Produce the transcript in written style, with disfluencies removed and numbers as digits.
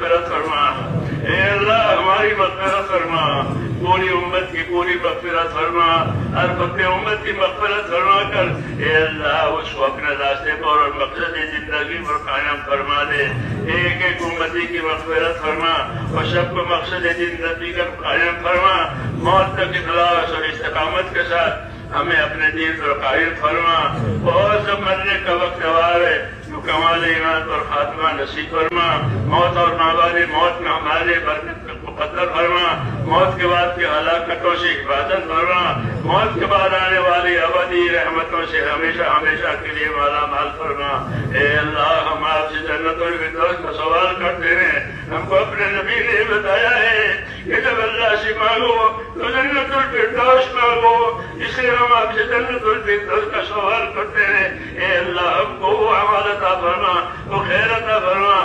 مغفرت فرما، اے اللہ ہماری مغفرت فرما، پوری امت کی پوری مغفرت فرما، ہر بندے امت کی مغفرت فرما کر اے اللہ اس کو اپنے راستے پر اور مقصد زندگی پر قائم فرما دے، ایک ایک امتی کی مغفرت فرما اور سب کو مقصد زندگی کا قائم فرما، موت تک اخلاص اور استقامت کے ساتھ ہمیں اپنے دین پر قائم فرما، اور سب مرنے کا وقت آ ہے تو کمال ایمان پر خاتمہ نصیب فرما، موت اور نابالغ موت میں ہمارے برکت مقدر فرما، موت کے بعد کی ہلاکتوں سے حفاظت فرما، موت کے بعد آنے والی ابدی رحمتوں سے ہمیشہ ہمیشہ کے لیے مالا مال فرما۔ اے اللہ ہم آپ سے جنت الفردوس کا سوال کرتے ہیں، ہم کو اپنے نبی نے بتایا ہے کہ جب اللہ سے مانگو تو جنت الفردوس مانگو، اس لیے ہم آپ سے جنت الفردوس کا سوال کرتے ہیں۔ اے اللہ ہم کو وہ عمل عطا فرما، وہ خیر عطا فرما